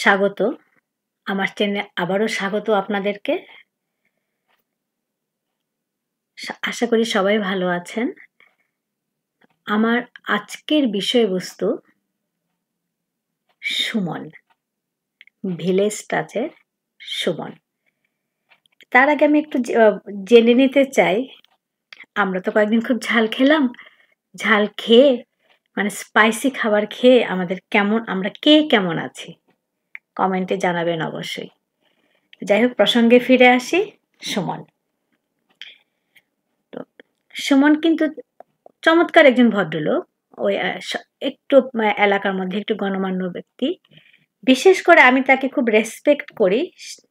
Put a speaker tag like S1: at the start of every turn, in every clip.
S1: স্বাগত। আমার চ্যানেলে আবারও স্বাগত আপনাদেরকে। আশা করি সবাই ভালো আছেন। আমার আজকের বিষয়বস্তু সুমন, ভিলেজ টাচের সুমন। তার আগে আমি একটু জেনে নিতে চাই, আমরা তো কয়েকদিন খুব ঝাল খেলাম। ঝাল খেয়ে মানে স্পাইসি খাবার খেয়ে আমরা কে কেমন আছি? কমেন্টে জানাবেন অবশ্যই। যাই হোক, প্রসঙ্গে ফিরে আসি। সুমন। তো সুমন কিন্তু চমৎকার একজন ভদ্রলোক। ওই একটু এলাকার মধ্যে একটু গণ্যমান্য ব্যক্তি। বিশেষ করে আমি তাকে খুব রেসপেক্ট করি।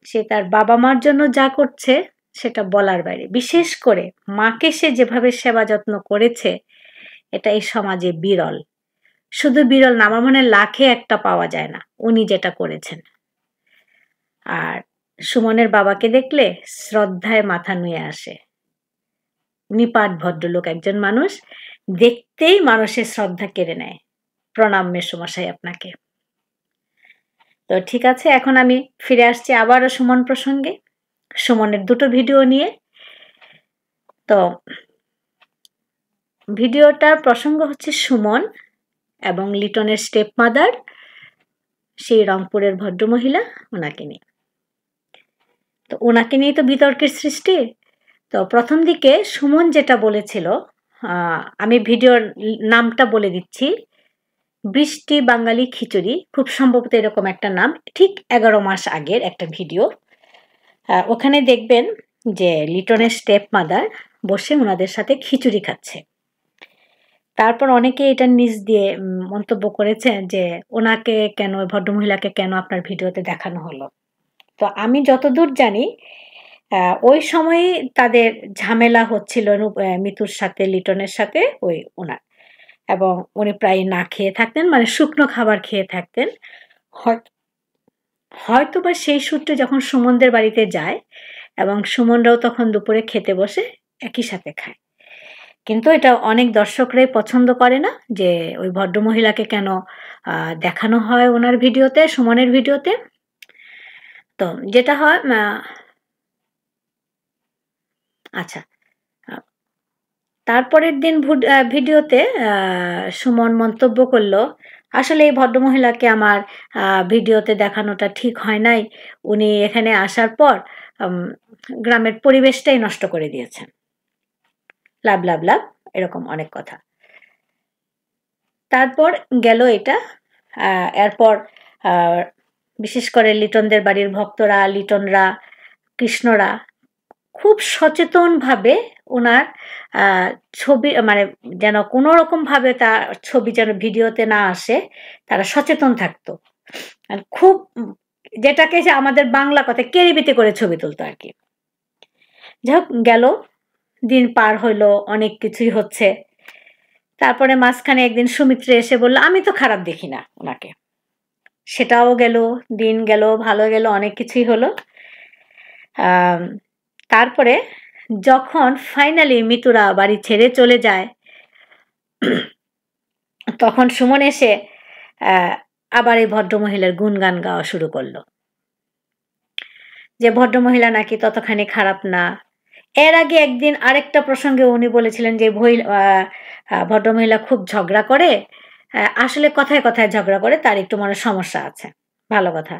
S1: সে তার বাবা-মার জন্য যা করছে সেটা বলার বাইরে। বিশেষ করে মাকে সে যেভাবে সেবা যত্ন করেছে, এটা এই সমাজে বিরল। শুধু বিরল না, আমার মনে হয় লাখে একটা পাওয়া যায় না উনি যেটা করেছেন। আর সুমনের বাবাকে দেখলে শ্রদ্ধায় মাথা নুয়ে আসে। নিপাট ভদ্রলোক একজন মানুষ, দেখতেই মানুষের শ্রদ্ধা কেড়ে নেয়। প্রণাম মেসোমশাই আপনাকে। তো ঠিক আছে, এখন আমি ফিরে আসছি আবারও সুমন প্রসঙ্গে, সুমনের দুটো ভিডিও নিয়ে। তো ভিডিওটার প্রসঙ্গ হচ্ছে সুমন এবং লিটনের স্টেপ মাদার, সেই রংপুরের ভদ্রমহিলা, ওনাকে নিয়ে। তো ওনাকে নিয়ে তো বিতর্কের সৃষ্টি। তো প্রথম দিকে সুমন যেটা বলেছিল, আমি ভিডিওর নামটা বলে দিচ্ছি, বৃষ্টি বাঙালি খিচুড়ি, খুব সম্ভবত এরকম একটা নাম। ঠিক 11 মাস আগের একটা ভিডিও। ওখানে দেখবেন যে লিটনের স্টেপ মাদার বসে ওনাদের সাথে খিচুড়ি খাচ্ছে। তারপর অনেকে এটা নিজ দিয়ে মন্তব্য করেছেন যে ওনাকে কেন, ভদ্রমহিলাকে কেন আপনার ভিডিওতে দেখানো হলো। তো আমি যতদূর জানি ওই সময়ে তাদের ঝামেলা হচ্ছিল মিতুর সাথে, লিটনের সাথে, ওই ওনার। এবং উনি প্রায় না খেয়ে থাকতেন, মানে শুকনো খাবার খেয়ে থাকতেন। হয়তো বা সেই সূত্রে যখন সুমনদের বাড়িতে যায় এবং সুমনরাও তখন দুপুরে খেতে বসে একই সাথে খায়। কিন্তু এটা অনেক দর্শকরাই পছন্দ করে না যে ওই ভদ্রমহিলাকে কেন দেখানো হয় ওনার ভিডিওতে, সুমনের ভিডিওতে। তো যেটা হয়, আচ্ছা, তারপরের দিন ভিডিওতে সুমন মন্তব্য করলো, আসলে এই ভদ্রমহিলাকে আমার ভিডিওতে দেখানোটা ঠিক হয় নাই। উনি এখানে আসার পর গ্রামের পরিবেশটাই নষ্ট করে দিয়েছেন। লাভ লাভ লাভ, এরকম অনেক কথা। তারপর গেল এটা। এরপর বিশেষ করে লিটনদের বাড়ির ভক্তরা, লিটনরা, কৃষ্ণরা খুব সচেতনভাবে ওনার ছবি, মানে যেন কোনো রকমভাবে তার ছবি যেন ভিডিওতে না আসে, তারা সচেতন থাকতো। খুব, যেটাকে যে আমাদের বাংলা কথায় কেরিবিতে করে ছবি তুলতো আর কি। যাই হোক, গেল দিন পার হইলো, অনেক কিছুই হচ্ছে। তারপরে মাঝখানে একদিন সুমিত্রা এসে বলল, আমি তো খারাপ দেখি না ওনাকে। সেটাও গেল, দিন গেল, ভালো গেল, অনেক কিছুই হলো। তারপরে যখন ফাইনালি মিতুরা বাড়ি ছেড়ে চলে যায়, তখন সুমন এসে আবার এই ভদ্রমহিলার গুণগান গাওয়া শুরু করলো, যে ভদ্রমহিলা নাকি ততখানি খারাপ না। এর আগে একদিন আরেকটা প্রসঙ্গে উনি বলেছিলেন যে ভদ্রমহিলা খুব ঝগড়া করে, আসলে কথায় কথায় ঝগড়া করে, তার একটু মনে সমস্যা আছে। ভালো কথা।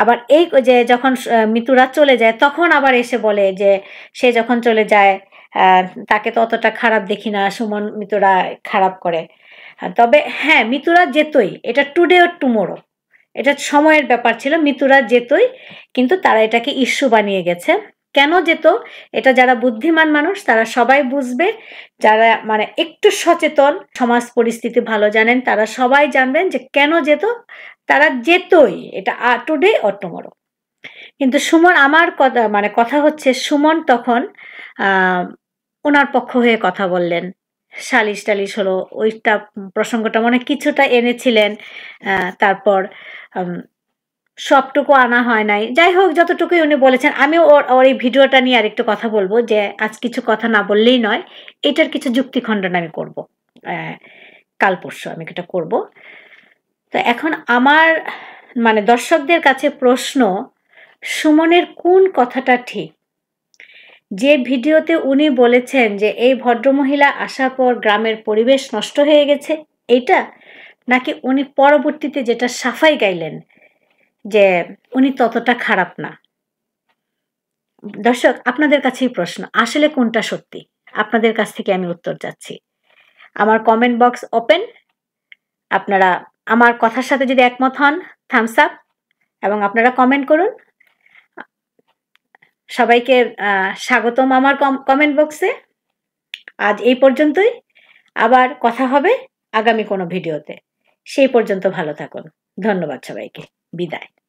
S1: আবার এই যে যখন মিতুরা চলে যায়, তখন আবার এসে বলে যে সে যখন চলে যায় তাকে তো অতটা খারাপ দেখি না, সুমন মিতুরা খারাপ করে। তবে হ্যাঁ, মিতুরা যেতই, এটা টুডে অর টুমোরো, এটা সময়ের ব্যাপার ছিল, মিতুরা যেতই, কিন্তু তারা এটাকে ইস্যু বানিয়ে গেছে। কেন যেত, এটা যারা বুদ্ধিমান মানুষ তারা সবাই বুঝবে, যারা মানে একটু সচেতন, সমাজ পরিস্থিতি ভালো জানেন, তারা সবাই জানবেন যে কেন যেত। তারা যেতই, এটা টুডে অর টুমোরো। কিন্তু সুমন, আমার কথা মানে কথা হচ্ছে, সুমন তখন ওনার পক্ষ হয়ে কথা বললেন, সালিশ টালিশ হলো, ওইটা প্রসঙ্গটা মনে কিছুটা এনেছিলেন। তারপর সবটুকু আনা হয় নাই। যাই হোক, যতটুকুই উনি বলেছেন, আমি ওর এই ভিডিওটা নিয়ে আরেকটু কথা বলবো, যে আজ কিছু কথা না বললেই নয়, এটার কিছু যুক্তি খণ্ডন আমি করব, কাল পরশু আমি এটা করব। তো এখন আমার মানে দর্শকদের কাছে প্রশ্ন, সুমনের কোন কথাটা ঠিক? যে ভিডিওতে উনি বলেছেন যে এই ভদ্রমহিলা আসার পর গ্রামের পরিবেশ নষ্ট হয়ে গেছে, এইটা? নাকি উনি পরবর্তীতে যেটা সাফাই গাইলেন যে উনি ততটা খারাপ না? দর্শক, আপনাদের কাছেই প্রশ্ন, আসলে কোনটা সত্যি? আপনাদের কাছ থেকে আমি উত্তর চাচ্ছি। আমার কমেন্ট বক্স ওপেন। আপনারা আমার কথার সাথে যদি একমত হন, থামস আপ, এবং আপনারা কমেন্ট করুন। সবাইকে স্বাগতম আমার কমেন্ট বক্সে। আজ এই পর্যন্তই। আবার কথা হবে আগামী কোনো ভিডিওতে। সেই পর্যন্ত ভালো থাকুন। ধন্যবাদ সবাইকে। বিদায়।